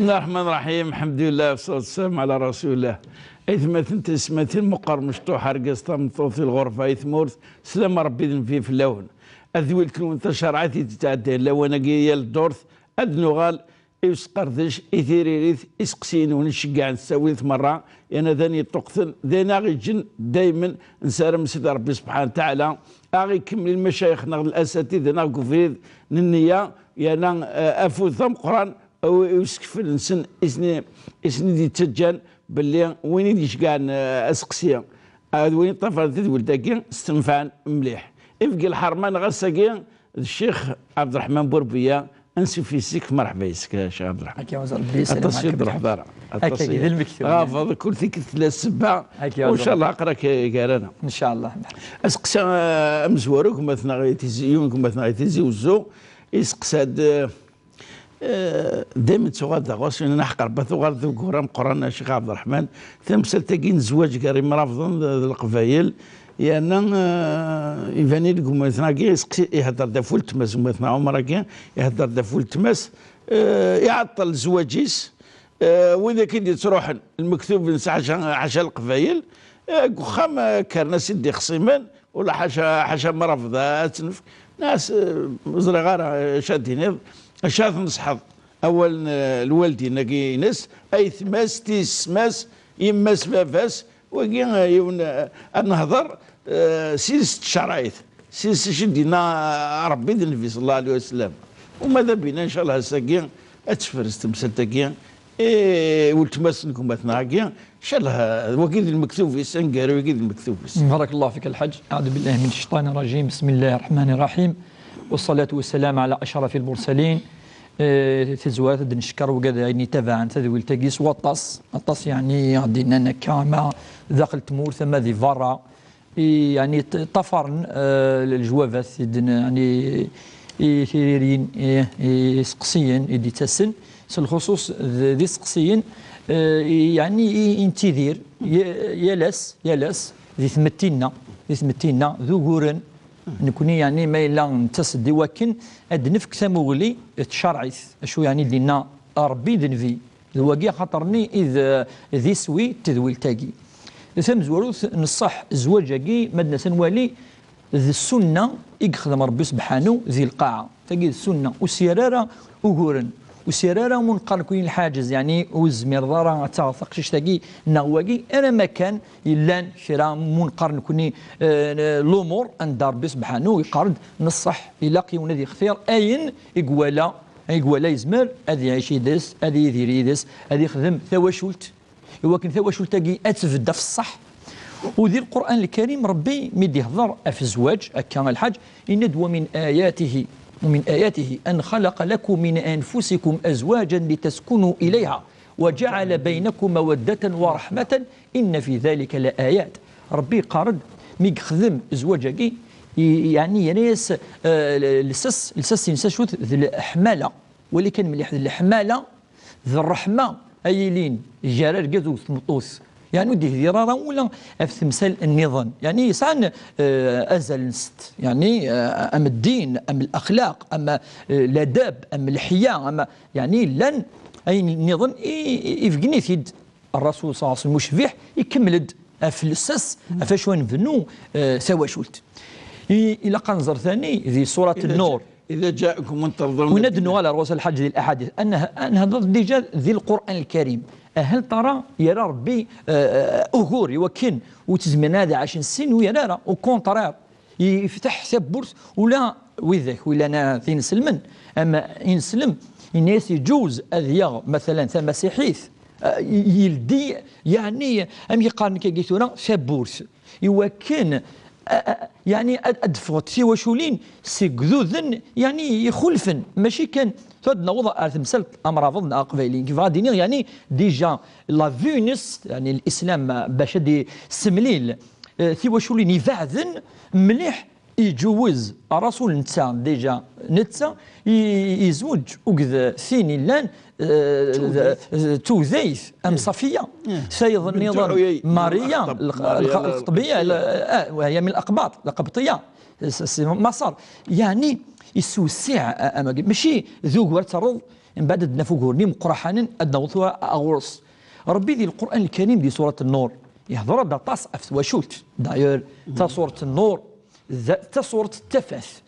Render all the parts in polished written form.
الله الرحمن الرحيم. الحمد لله والصلاة والسلام على رسول الله. إثمة تسمة مقر مشطوح رقصة مطوث الغرفة إثمورث سلام ربي ذنفي في اللون أذويل كلون تشرعتي تتعدى لوانا قيا الدورث أدنغال يسقردش إثيريريث إسقسين ونشقع نسوي مرة أنا ذاني طقثن ذانا غيجن دايما نسالم سيدي ربي سبحانه وتعالى أغي كمل المشايخ نغ الأساتذة نغ كفريد ننية يانا أفوت ثم قرآن أو يسكفل نسن إسني دي تجان باللي وين يديش كاع اسقسيا وين طفل تدول تاكي استنفعن مليح افقي الحرمان غساكي الشيخ عبد الرحمن بوربيه انسي في سيك مرحبا يسك يا شيخ عبد الرحمن. هكا وزر بلي سلام التصوير بالحضاره هكا كذا المكتوب غافض كل ثيك ثلاث سبع وان شاء الله اقرا كارانا ان شاء الله. اسقسا مزوروكم مثلا غيتيزيونكم مثلا غيتيزيوزو يسقساد دائما تغال داغوس انا نحقر بثغال ذو قرام قران الشيخ عبد الرحمن تمثل تاكين زواج كاري مرافضن القبايل يانا يفاني لكم مثلا يهدر دا فول تماس مثلا عمر كي يهدر دا فول تماس يعطل زواجيس واذا كنت تروح المكتوب نسى حاشا القبايل خام كارنا سيدي خصيمان ولا حاشا مرافضه تنف ناس زرغار شادين شاف نصحض اول الوالدين ناقي ناس اي ثماس تيس ماس يماس فافاس وكي نهضر سيس الشرايط سيس شدينا ربي النبي صلى الله عليه وسلم وماذا بينا ان شاء الله هساكي اتفرس تمسلتاكي ولتماس لكم مثناكي ان شاء الله وكيد المكتوب في سنقار وكيد المكتوب في بارك الله فيك الحج. اعوذ بالله من الشيطان الرجيم. بسم الله الرحمن الرحيم والصلاة والسلام على أشرف المرسلين. تزوات نشكر وكذا يعني تبعا تذويل تقيس وطاس يعني عندنا نكامة داخل تمور ثم ذي فرا يعني طفرن الجوافات يعني ثيرين سقسيين يدي تسن الخصوص ذي سقسيين يعني انتذير يلس ذي ثمتينا ذو غورن نكوني يعني ما إلا نتصدي ولكن أدنفك ثمولي تشرعيث شو يعني لنا ربي ذنفي الواقع خاطرني إذا ذي سوي تذويل تاقي ثم زوروث نصح زواجاكي مدنا سنوالي ذي السنة يخدم ربي سبحانه ذي القاعة تاقي السنة وسيرارة وغورن وسيرارة منقر كوين الحاجز يعني وزمير ضارة تعرفق تاقي نغواقي أنا ما كان إلا شراء منقر نكوني الأمور أن ربي سبحانه ويقارد نصح يلاقي ونذي اختيار أين إقوالا يزمر أذي يعيش يدس أذي يدير يدس أذي يخدم ثواشولت ولكن ثواشولت تاقي أتفدى في الصح وذي القرآن الكريم ربي مدي هضر في الزواج كان الحج إن ومن آياته أن خلق لكم من أنفسكم أزواجا لتسكنوا إليها وجعل بينكم مودة ورحمة إن في ذلك لآيات. ربي قارد ميخدم زواجك يعني ناس لسس ينسى ذي الحمالة ولكن مليح ذي الحمالة ذي الرحمة أيلين جرار قدو ثمطوث يعني ودي ذرارة ولا في تمثال النظام يعني سان أزل نست يعني أم الدين أم الأخلاق أم الآداب أم الحياة أم يعني لن أي النظام يفقني ثيد الرسول صلى الله عليه وسلم مشبح يكملد في السس أفشوان فنو سوا شولت إلى قنزر ثاني ذي سورة النور إذا جاءكم من ترضون وندنوا على رؤوس الحج ذي الأحاديث أن هذا ديجا ذي القرآن الكريم هل ترى يرى ربي أغور يوكن وتزمن هذا 10 سنين ويرى وكونترير يفتح حساب بورس ولا وذاك ولا أنا ثين سلمن أما ينسلم الناس يجوز أذياغ مثلا ثم مسيحيث يلدي يعني أم يقارن كيقيتونا حساب بورس يوكن يعني أدفغت في وشولين سيقذوذن يعني يخلفن ماشي كان تودنا وضع مثل أمراض أقبالين كيف غادي يعني ديجا لا فينس يعني الإسلام باش دي سمليل في وشولين يفعذن مليح يجوز الرسول نتا ديجا نتا يزوج وكذا ثيني لان توذيث ام صفيه سيد النظام ماريا القبطيه وهي من الاقباط القبطيه مصر يعني يسوسع ماشي ذوق ورترض من بعد أدنا فوقورني مقرحانا أدنا وثوى أغرس ربي ذي القرآن الكريم دي سورة النور يهضر دا طاس وشولت داير تا سورة النور تا سورة التفاث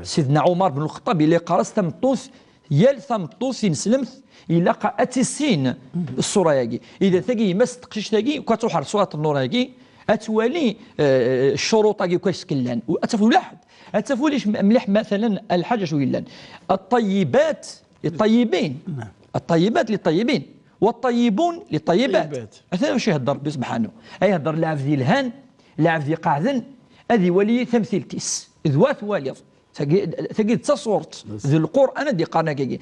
سيدنا عمر بن الخطاب اللي قرص تمطوث يال ثمطوث ينسلمث إلا أتسين الصورة ياكي إذا تاكي ما تقشش تاكي وكتروح على سورة النور ياكي أتوالي الشروط ياكي كاش كلان وأتفو لاحد أتفو ليش مليح مثلا الحاجة شو يلان الطيبات للطيبين الطيبات للطيبين والطيبون للطيبات هذا واش يهضر ربي سبحانه يهضر لاعب ذي الهان لاعب ذي قاعذن هذه ولي تمثيل تيس ذوات واليض تجد تصورت ذي القرآن دي قارنا كي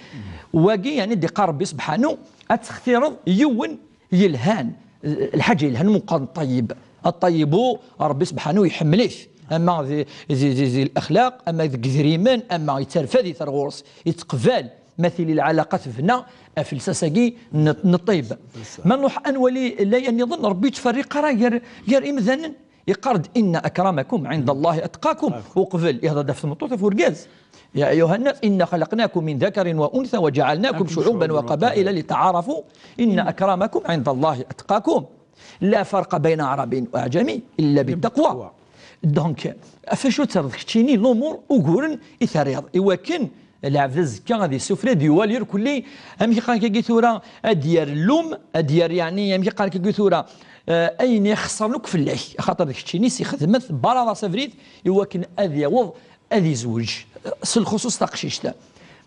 واقي يعني دي قار ربي سبحانه أتختير يون يلهان الحاجة يلهان مقام طيب الطيب ربي سبحانه يحمليش أما ذي الأخلاق أما ذي الجريمان أما يترفذي ثرغورس يتقبال مثل العلاقة فينا في الساساقي نطيب ما نروح أنولي لا يظن ربي تفرق راه غير إمذانا يقرد إن أكرمكم عند الله أتقاكم وقبل هذا دفت المطوطة فرقاز يا أيها الناس إنا خلقناكم من ذكر وأنثى وجعلناكم شعوبا وقبائل لتعارفوا إن أكرمكم عند الله أتقاكم لا فرق بين عربي وأعجمي إلا بالتقوى دونك فشو ترضكتيني الأمور وقورن إثاريض إوكن العبد الزكا غادي السفرة ديوالير كلي أمي قال كي ثورة أديار اللوم أديار يعني أمي قال كي ثورة أين يخسر لك في الله خاطر داك الشيء نيس يخدمت برا سافريت يوكن أذي وض أذي زوج الخصوص تقشيشتا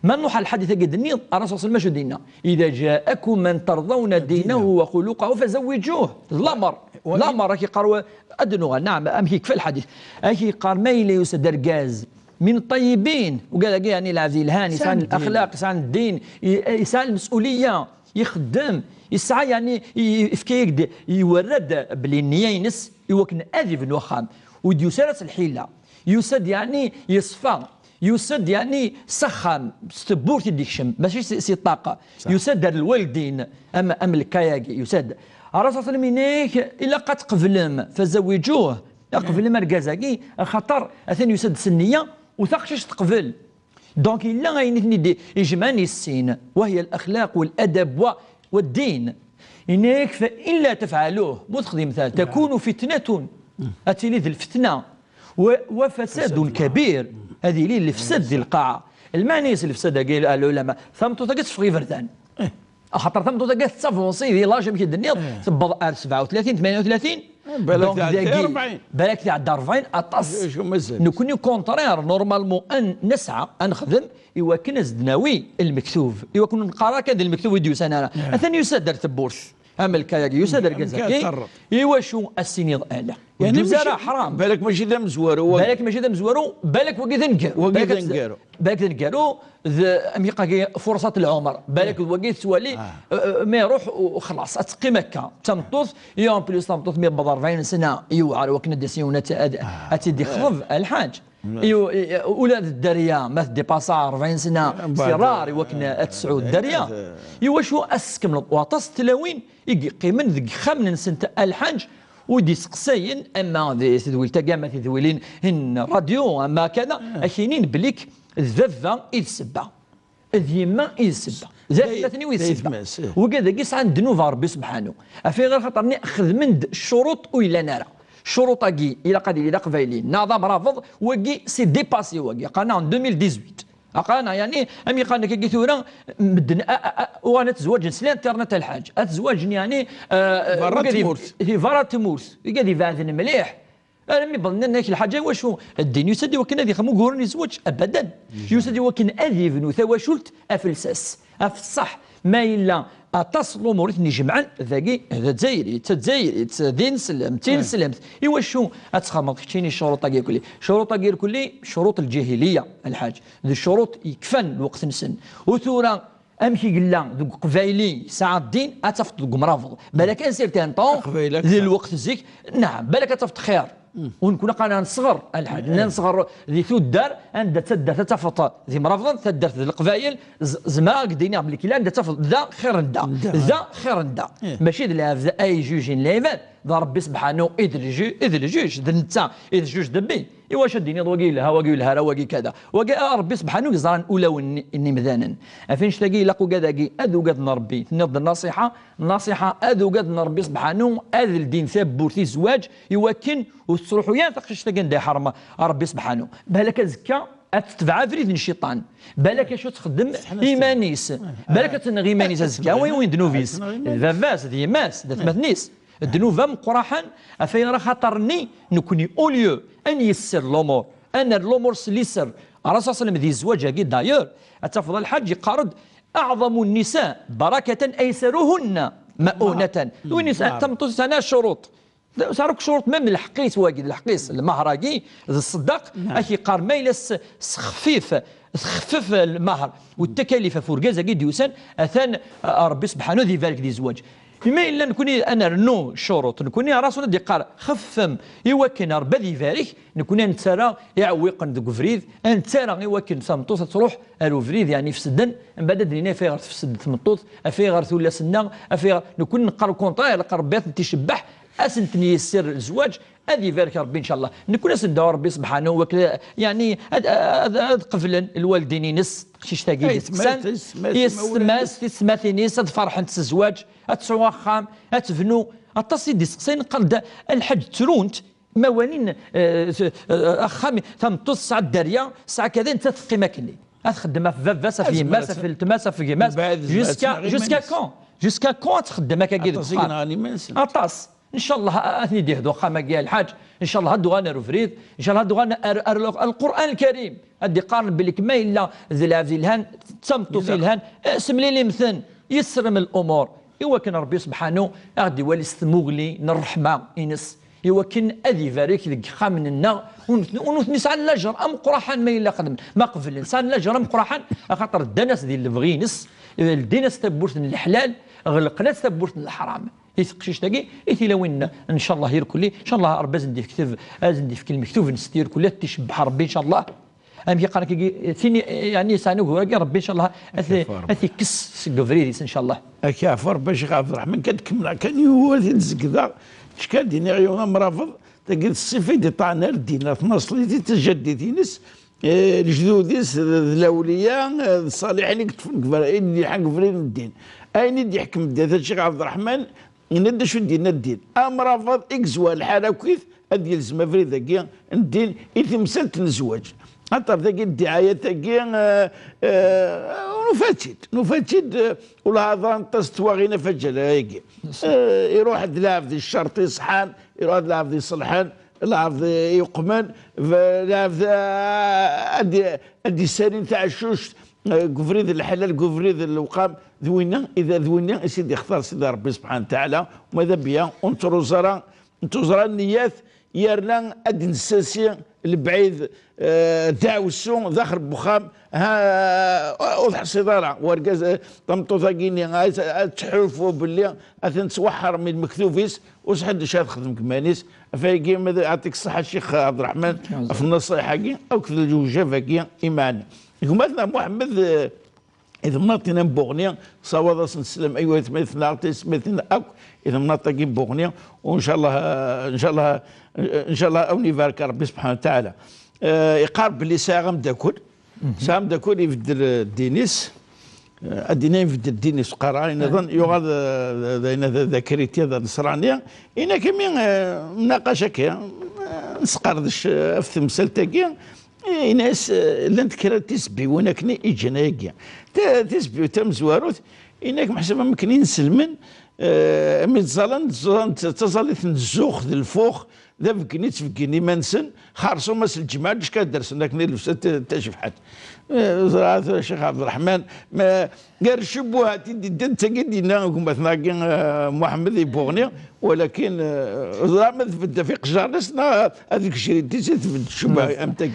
ما نروح الحديث قد النيض الرسول صلى الله عليه وسلم إذا جاءكم من ترضون دينه وخلقه فزوجوه الأمر راكي قالوا أدنوها نعم أمي كفى الحديث أكي قال ميلي يسدر غاز من الطيبين وقال يعني العزيز الهان يسعى الاخلاق يسعى الدين يسعى المسؤوليه يخدم يسعى يعني يفكيك يورد بلي النيه ينس يوكن اذي في الوخام وديوسرس الحيله يسد يعني يصفى يسد يعني سخام ستبورتي ديكشم ماشي سي طاقه يسد الوالدين اما الكياكي يسد الرسول صلى الله عليه وسلم الا قد قبلهم فزوجوه قبل ما ركازاكي خاطر اثني يسد سنيه وثقشش تقبل دونك الا غاينتني يجمعني السين وهي الاخلاق والادب والدين انك فان لا تفعلوه بوتخدي مثال تكون فتنه اتيلي الفتنه وفساد كبير هذه اللي فسد ذي القاعه المعني اللي فسد قال العلماء ثمتو تقص في فردان خاطر ثمتو تقص تصفونسي ذي لاج يمكن الدنيا تبض 37 38 بالك تاع 40 اطاس نكوني كونترير نورمالمون ان نسعى نخدم ايوا كنا زدناوي المكتوب ايوا كنا نقرا كذا المكتوب يديو سنه اثني يسدر تبورش اما الكاياكي يسدر كازاكي ايوا شو السنين اعلى يعني زرع حرام بالك ماشي ذا مزوارو بالك ماشي ذا مزوارو بالك وقيت نقارو بالك نقارو اميقا فرصه العمر بالك وقيت سوالي ما يروح وخلاص اتقي مكه تمطوط يوم بليس تمطوط 140 سنه ايوا وكنا ديسيونات اتدي خضب الحاج ايوا اولاد الدريه ما ديباسا 40 سنه سرار وكنا تسعود الدريه ايوا شو اسكم وطاس تلاوين يقيمن ذك خمن سنه الحاج ودي سقساين اما ذويل تقامه ذويلين هن راديو اما كذا اكينين بليك الذذه اذ سبه اليما اذ سبه ثلاثني ويذ سبه وكذا كيس عند نوفا ربي سبحانه افي غير خاطرني اخذ من الشروط ولا نرى شروط كي الى قد الى قبيلين نظام رافض وكي سي ديباسي وكي قالنا 2018 قالنا يعني امي قالنا كي ثوره مدن وانا تزوج نسلي انترنت الحاج اتزوج يعني فرات مورث قال فاذن مليح انا مي بظن انك الحاجه واش الدين يسدي وكن هذه خمو قرون يزوج ابدا يسدي وكن اذي بنو ثواشلت افلساس الصح ما الا تصل مورثني جمعا ذاكي هذا تزايري دين سلم تين سلمت ايوا شو اتخمط كاينين الشروط كاع كلي شروط كاع كلي شروط الجاهليه الحاج ذي الشروط يكفن الوقت نسن وثورا امشي قلا ذوك قبايلي ساعه الدين اتفت ذوك مرافض بالك ان سيرتان طون ذي الوقت زيك نعم بالك اتفت خير ونكون قانا نصغر الحاج نصغر ذي ثو الدار عند تدر تتفط ذي مرافض تدر ذي القبائل زما قدينا بلي كلا عند تفط ذا خير ندا ذا خير ندا ماشي ذا اي جوجين ليفات ذا ربي سبحانه إذ الجوج ذا نتا إذ الجوج دبي إوا شديني وقي لها وقي لها وقي كذا وقي ربي سبحانه يزران أولى إني مذانا أفينش تلاقي لقوا كذا أذو قد ربي تنض النصيحة أذو قد ربي سبحانه أذ الدين ثبورتي الزواج يوكن وتروحوا يا تقش تلقى حرمة ربي سبحانه بالك زكا تتبع فريد الشيطان بالك شو تخدم ايمانيس بالك تنغي ايمانيس زكا وين دنوفيس الفافاس دي ماس دات مثنيس الدنوفا مقراحا افين راه خاطرني نكوني اوليو ان يسر الامور ان الامور سليسر الرسول صلى الله عليه وسلم ذي الزواج كي داير اتفضل الحج يقارد اعظم النساء بركه ايسرهن مؤونه والنساء تمتص سنه شروط صاروك شروط من الحقيس واجد الحقيس المهراقي الصداق اكي قار ميلس خفف المهر والتكاليف فرقازه قد يوسن اثان ربي سبحانه ذي ذلك ذي زواج بما الا نكوني انا رنو شروط نكوني راسنا دي قار خفم يوكن ربي ذي ذلك نكوني نتسارى يعوق ذوك فريد نتسارى يوكن سمطوط تروح الو فريد يعني في سدن من بعد دينا في غير في سد تمطوط في غير ثولا سنه في نكون نقرا كونطا قربات تشبح أسنتني يسر الزواج هذه ذلك ربي إن شاء الله نكون أسندوا ربي سبحانه وكذا يعني قفلا الوالدين ينس شيش تاقي يسمات ينس فرحة الزواج أتسوى خام أتفنو التصيد سين قرد الحج ترونت موالين أخامي تمتص ساعة الدارية ساعة كذا أنت تثقي ماكني أتخدم في فافاسة في ماسة في التماسة في ماسة جوسكا كون تخدم هكا كي أطاس ان شاء الله اثني ديه دو خامه كاع الحاج ان شاء الله هادو غانا فريد ان شاء الله هادو غانا القران الكريم ادي قارن بلك ما الا ذلاب الهان تصمتوا في الهان اسم لي مثن يسر من الامور يوكن ربي سبحانه غادي ولي استموغلي الرحمه انس يوكن اذي فاريك ذيك خامن النا ونسعى الاجر ام قراحان ما الا قدم ما قبل الانسان الاجر ام قراحان خاطر الدنس ديال البغينس الدينس تبورت الحلال غلقنا تبورت الحرام يثقشيش تاقي يثيلوين ان شاء الله يركلي ان شاء الله ربي زندي في كتاب زندي في كلمه كتب نستير كلها تشبح ربي ان شاء الله ام يقرا ثاني يعني سانو ربي ان شاء الله اثي كس قفريديس ان شاء الله اكافر باش عبد الرحمن كتكمل كان يوالد الزكذا شكال ديني عيون مرافض تلقى الصفه دي طعنا الدين في نصلي تجددينس الجدوديس الاولياء الصالحين اللي كتفن اللي حق فريد الدين اين دي حكم الدين الشيخ عبد الرحمن ندى شو دينا الدين رافض اكزوا الحاله كيف هاد يلزم فريد ذاكيا الدين يتمثل الزواج خاطر ذاك الدعايه ذاكيا نفاتيد ولا هضره تستوى غير فجل هيك يروح لعب ذي الشرط يصحان يروح لعب ذي صلحان لعب يقمن لعب ادي السنين تاع الشوش قفريد الحلال قفريد الوقام ذوينا اذا ذوينا سيدي اختار سيدي ربي سبحانه وتعالى وماذا بيا انتظر النيات يرنا ادن الساسي البعيد داوسو ذاخر بخام ها وضح صدارة ورقاز طمطو ثاقيني تحلفوا باللي تسوحر من مكتوفيس وسحد شاد خدم كمانيس فايقي يعطيك الصحة الشيخ عبد الرحمن في النصيحة كي أو كذا الجوجة فاكي إيمان مثلا محمد إذا مناطينا بوغنيا صواد نسلم أيوة مثلنا مثلنا أك إذا مناطقين بوغنيا وإن شاء الله إن شاء الله أوني بارك ربي سبحانه وتعالى يقارب اللي ساغم داكل ساغم داكل يفدر الدينيس الدين يفدر الدينيس قرا نظن يغاد ذاكريتي ذا نصرانية إنا كمين مناقشة كي نسقردش في تمثال تاكي ناس لانت كرا تسبي وناكني إجناكيا تسبي وتم زواروت إنك محسبة ممكن نسلمن من ظلن تظلت نزوخ ذي الفوخ ذا فكني تفكني منسن خارصو مس الجماعة اش كدرس لكن لبست تشفحت الشيخ عبد الرحمن ما قال شبوها انت قدينا مثلا محمد يبوغني ولكن زعما تبدا في قجار نسنا هذيك الشيء تثبت الشبهه امتى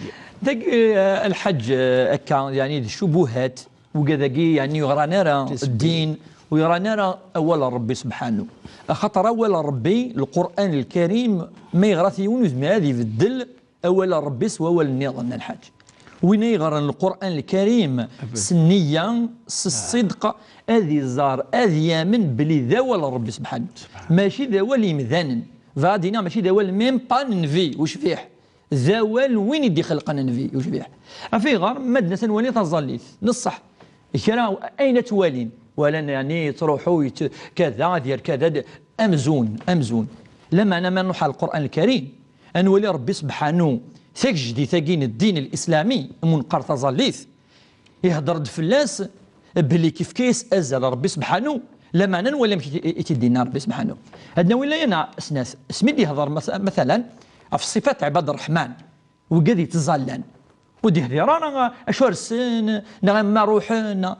الحج اكا يعني الشبهات وكذاكي يعني يغرانا الدين ويرانا أول ربي سبحانه خاطر أول ربي القرآن الكريم ما يغرث يونس ما هذه في الدل أول ربي سوى أول النظام الحاج وين يغرن القرآن الكريم سنيا الصدق هذه زار هذه يامن بلي ذا ولا ربي سبحانه ماشي ذا ولي مذانا فادينا ماشي دوال ميم با ننفي وش فيه ذوال وين يدي خلقنا ننفي وش فيه في غار مدنة ولي تظليث نصح كرا أين توالين ولا يعني تروحوا كذا دير كذا أمزون لما أنا ما نروح على القرآن الكريم أنولي ربي سبحانه ثقجدي ثقين الدين الإسلامي منقر تظليث يهدر فلاس بلي كيف كيس أزل ربي سبحانه لما أنا ولا يتدينا ربي سبحانه هادنا ولا أنا أسناس سميدي يهضر مثلا في صفات عباد الرحمن وقد يتظلن ودي هذي رانا أشهر السن نغمى روحنا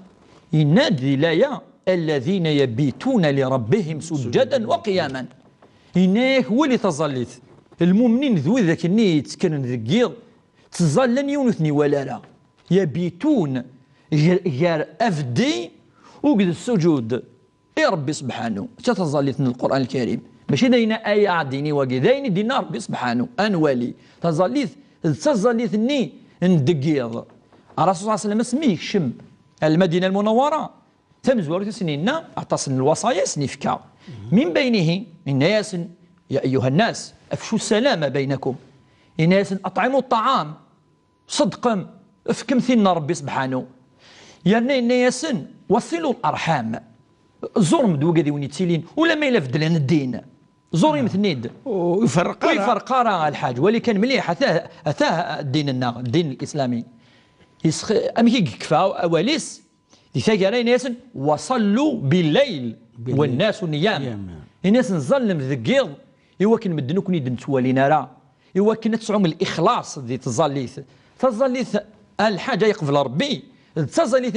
ينادي لايا الذين يبيتون لربهم سجدا وقياما إناك هو اللي تظلث المؤمنين ذو ذاك النيت كان ذكير تظلن يونثني ولا لا يبيتون غير أفدي وقد السجود يا ربي سبحانه تتظلث من القرآن الكريم ماشي داينا آية عديني وقدين دينا ربي سبحانه أنوالي تظلثني ندقيض الرسول صلى الله عليه وسلم سميك شم المدينة المنورة تمزور سنين اعتصن الوصايا سنفكا من بينه الناس يا أيها الناس أفشوا السلام بينكم الناس أطعموا الطعام صدقا افكم ثنا ربي سبحانه يعني الناس وصلوا الأرحام زور مدو قدي ونيتسيلين ولا ما يلفد لنا الدين زوري مثنيد ويفرق راه الحاج ولكن مليح أثاه الدين الإسلامي أمي كفا أوليس لثاقرين ناس وصلوا بالليل والناس نيام الناس نظلم ذقيض يوكن مدنو كون يدن توالينا راه يوكن تسعوم الإخلاص ذي تظليث الحاجة يقبل ربي تظليث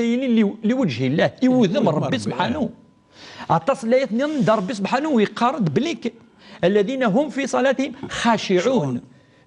لوجه الله يوذم ربي سبحانه التصليات نندر ربي سبحانه ويقارد بليك الذين هم في صلاتهم خاشعون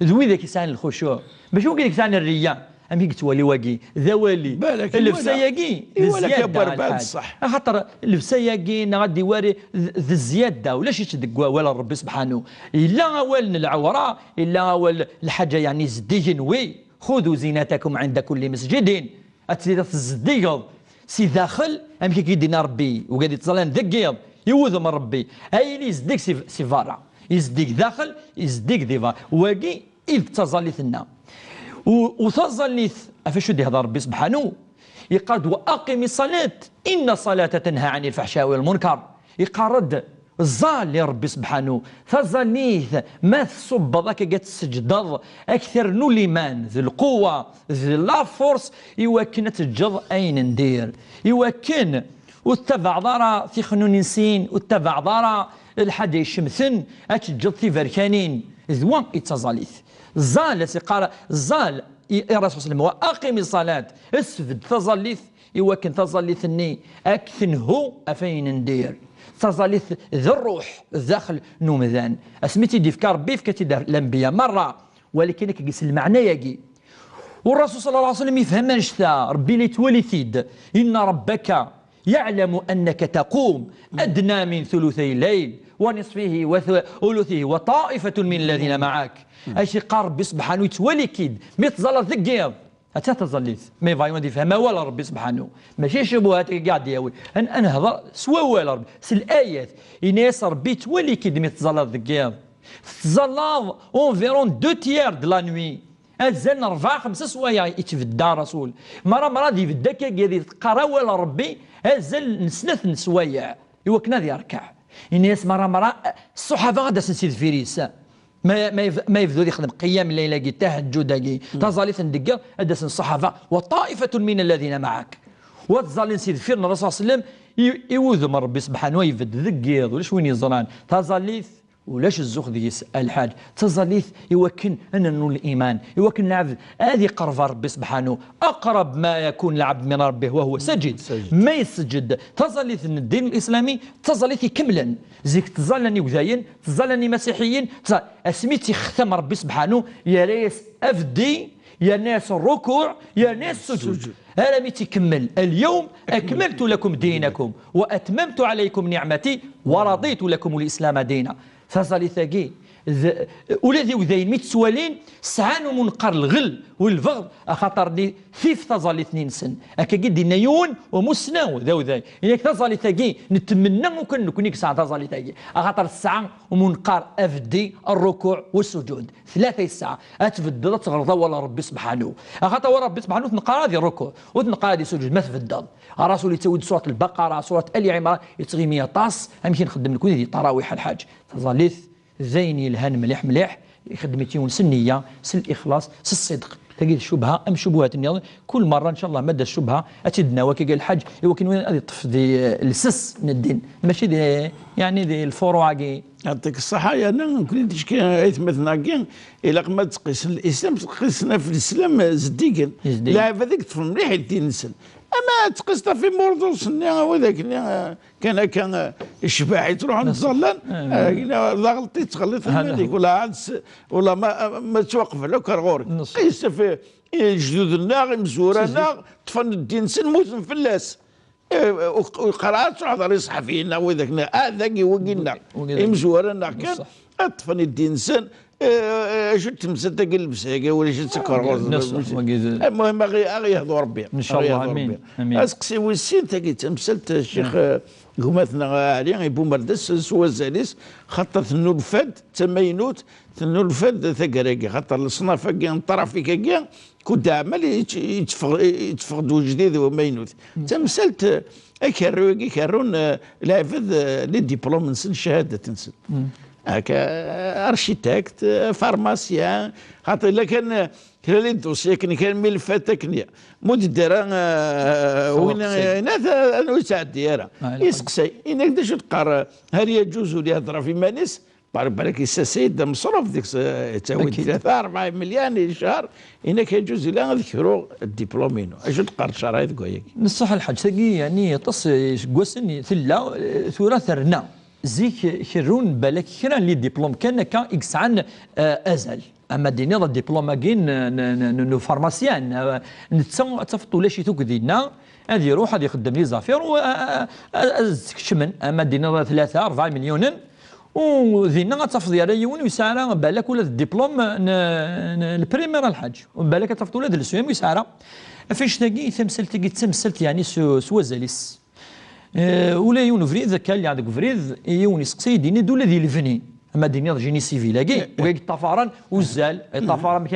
ذوي ذاك يسعن الخشوع باش هو كيسعن الرياء أمي قلت ولي واقي ذوالي الفساياقي الزيادة بعد الصح خاطر الفساياقي غادي واري ذي الزيادة ولاش يتدقوا ولا ربي سبحانه إلا أول العورة إلا أول الحاجة يعني زديجن وي خذوا زينتكم عند كل مسجد أتزيد الزديق سي داخل أمي كيدينا ربي وقاعد يتصلان ذقيض يوذ من ربي أي اللي يزديك سيفارا يزديك داخل يزديك ديفا واقي إذ تظلثنا وتظلث أفشو دي هذا ربي سبحانه يقاد وأقم الصلاة إن الصلاة تنهى عن الفحشاء والمنكر يقارد الظال لربي سبحانه تظليث ما تصب ذاك قد تسجد أكثر نوليمان ذي القوة ذي لا فورس يوكن تجد أين ندير يوكن واتبع ضارا في خنون نسين واتبع ضارا الحد يشمثن أتجد في فركانين ذوان التظليث زال سيقال زال الرسول صلى الله عليه وسلم وأقم الصلاة اسفد تظليث يوكن تظليثني أكثنه أفين ندير تظليث ذي الروح الداخل نومذان اسميتي دي فكار بيف كتدار الأنبياء مرة ولكن كيس المعنى يجي والرسول صلى الله عليه وسلم يفهم نشتا ربي لي تولي ثيد إن ربك يعلم أنك تقوم أدنى من ثلثي الليل ونصفه وثلثه وطائفة من الذين معك أشي قال ربي سبحانه يتولي كيد ميتظل ذقيض أتا تظليث ما يفهم يفهمها ولا ربي سبحانه ماشي شبهات قاعد ياوي أنا هذا سوا ولا ربي الآيات إناس ربي تولي كيد ميتظل ذقيض تظل اونفيرون دو تيير دو لا نوي أزال 4-5 سوايع يتفدى رسول مرة دي فداك قاعد تقرا ولا ربي أزال نسنث سوايع يوكنا ذي يركع الناس مرة الصحابة غادا سنسيد فيريس ما يفذو يخدم قيام الليل كي تهجد تظليث ندقا أدس الصحابة وطائفة من الذين معك وتظل نسيد فيرنا الرسول صلى الله عليه وسلم يوذ من ربي سبحانه ويفد ذقيض ولاش وين يزران تظليث ولاش الزخ ديس الحاج تظليث يوكن أن الإيمان يوكن العبد هذه قرب ربي سبحانه أقرب ما يكون العبد من ربه وهو سجد ما يسجد تظليث الدين الإسلامي تظليث كملا زيك تظلني وزاين تظلني مسيحيين أسميتي ختم ربي سبحانه يا ريس أفدي يا ناس الركوع يا ناس سجود هذا ميتي كمل اليوم أكملت لكم دينكم وأتممت عليكم نعمتي ورضيت لكم الإسلام دينا تظليثاكي ولا ذي وذاين ميت سوالين سعان ومنقر الغل والفغض خاطر لي ثيف تظل 2 سن هكا قد نيون ومسناو ذا وذاي إنك تظل تاقي نتمنى ممكن نكون ساعة تظل تاقي خاطر الساعة ومنقر أفدي الركوع والسجود 3 ساعة أتفدد تغرض ولا ربي سبحانه خاطر ربي سبحانه تنقر هذه الركوع وتنقر هذه السجود ما تفدد راسو اللي تسود سورة البقرة سورة آل عمران يتغي 100 طاس يمكن نخدم لكم هذه طراويح الحاج تظليث زيني الهن مليح مليح خدمتي سنية سل الإخلاص سل الصدق تجد الشبهة أم شبهات النظام كل مرة إن شاء الله مدى الشبهة أتدنا وكي قال الحاج يمكن وين هذه طف دي السس من الدين ماشي دي يعني دي الفروع كي يعطيك الصحة أنا كنت تشكي مثلا كي إلا ما تقيس الإسلام تقيسنا في الإسلام زديقا لا هذيك طفل مليح الدين نسل اما تقصت في موردوس وذاك كان الشباعي تروح عند الظلان لا غلطي تغلط الملك ولا ما توقف له كرغوري قيس في جدودنا مزورنا طفن الدين سن موت فلاس وقرات تروح دار صحفينا وذاك هذاك يوقينا مزورنا كان طفن الدين سن شفت تمسد قلبسه ولا شفت سكر المهم غير يهضوا ربي ان شاء الله امين اسقسي ويسين تاكي تمثلت الشيخ قمتنا عليه بومردس سوا زاليس خاطر ثنو الفد تمينوت ثنو الفد ثقراكي خاطر الصناف كاع طرفي كاع كنت عمال يتفقدوا جديد ومينوت تمثلت اكروكي كارون لافذ لي ديبلوم نسن شهاده تنسن هكا ارشيتكت فارماسيان خاطر الا كان لي دوسي كان ملفات تكنيا مدير وين انا تعدي انا يسقسي انك دا شو تقرا هل يجوز لي هضره في مانيس بالك السيد مصروف ديك تاوي 3 4 مليون الشهر انك يجوز لا نذكروا الدبلومينو اش تقرا شرايط كويك نصح الحاج تاقي يعني تص قوسني ثلا ثورة ثرنا زيك خيرون بالك كرا لي ديبلوم كان اكس عن ازل اما ديني الدبلوم كاين نو فارماسيان تفطوا لا شي توكدينا هذه يروح هذه يخدم لي زافير و شمن اما ديني 3 4 مليون وذينا تفضي على يون ويسعر بالك ولا الدبلوم البريمير الحاج وبالك تفضوا ولا السويم ويسعر فاش تاقي تمثلت يعني سوا زاليس ولا يون فريد كان اللي عندك فريد يون يسقسي ديني دولا دي الفني اما ديني جيني سيفيل كي ويك الطفران وزال الطفران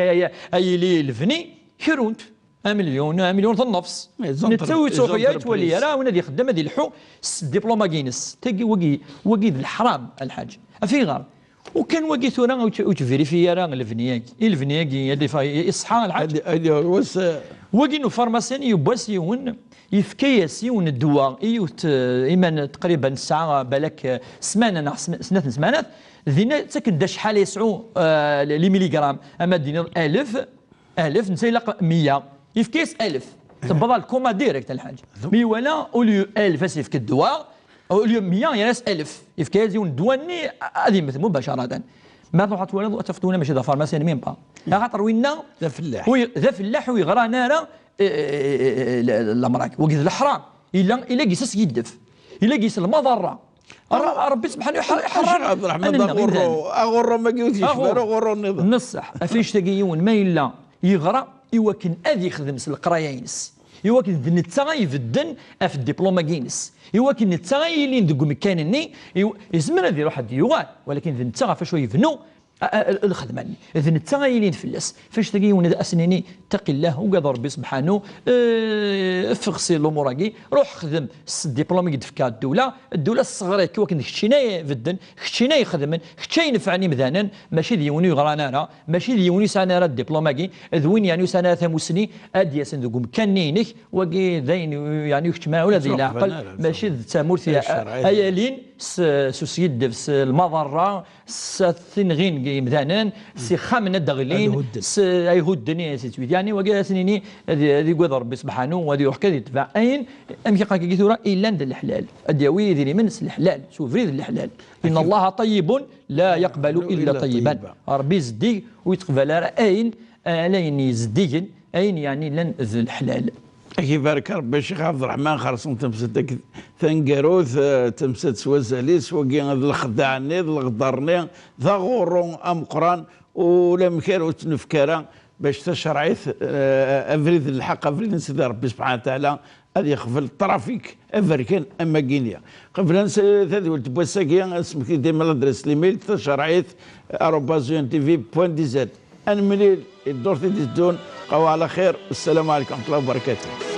اي لي الفني كيرونت 1 مليون في النفس نتسوي تسوقيا تولي راه وانا دي خدام هذه الحو الدبلومه كينس تاقي وقي الحرام الحاج في غار وكان وقي ثورا وتفيريفي راه الفنياك يصحى الحاج وقي نو فارماسيان يباس يون يفكيس يون الدواء ايمان تقريبا ساعه بالك سمانه سمانات ذينا تكن دا شحال يسعو لي ميليغرام اما دينا 1000 نسيلق 100 يفكيس 1000 تبدا الكوما ديريكت الحاج مي ولا اوليو 1000 يفك الدواء اوليو 100 يناس 1000 يفكيس يون دواني هذه مثل مباشره ما تروح تولد تفطونا ماشي دا فارماسيان ميم با خاطر وينا ذا فلاح ويغرى نارا الامراك وقيد الحرام الا قيس يدف الا قيس المضره ربي سبحانه يحرر عبد الرحمن اغرو ما قلتيش غرو النظام نصح افيش تاقيون ما الا يغرى يوكن اذي يخدم القرايه ينس يوكن نتا يفدن في الدبلومه كينس يوكن نتا اللي ندق مكانني يزمن هذه واحد يوغال ولكن نتا فاش يفنو الخدمه اذا التغايلين فلاس فاش تلقيون اسنيني اتق الله وقاد ربي سبحانه فغسي الامور كي روح خدم الدبلوم يدفكا الدوله الصغيره كي وكن خشينا فدن خشينا يخدمن خشينا ينفعني مذانا ماشي ديوني يغرانا راه ماشي ديوني سانا راه الدبلوم كي ذوين يعني سانا ثموسني ادي سندقوم كانينك وكي ذين يعني يجتمع ولا ذي العقل ماشي تامورثي ايالين سوسيد المضره ثنغين مثلا سي خامن الدغلين يهدني سيتويت يعني وكا سنيني هذه قدر ربي سبحانه وهذه يحكى يتبع اين امشي قاكي كيثورا الا عند الحلال اديوي ذي من الحلال شوف ريد الحلال ان الله طيب لا يقبل الا طيبا ربي يزدي ويتقبل اين لين يزدي اين يعني لن ذي الحلال كيف بارك ربي الشيخ عبد الرحمن خرصون تمسد ثنقروث تمسد سوازاليس وكي الخداعني الغدرني ذا غورون ام قران ولا مكان وتنفكرا باش تشرعيث افريد الحق افريد سيدي ربي سبحانه وتعالى هذه يخفل الترافيك افريكان اما كينيا قبل هذه ولد بوساكيا اسمك ديما الادريس الايميل تشرعيث @tv.dz انا مليل الدور تدون قوا على خير والسلام عليكم ورحمه الله وبركاته.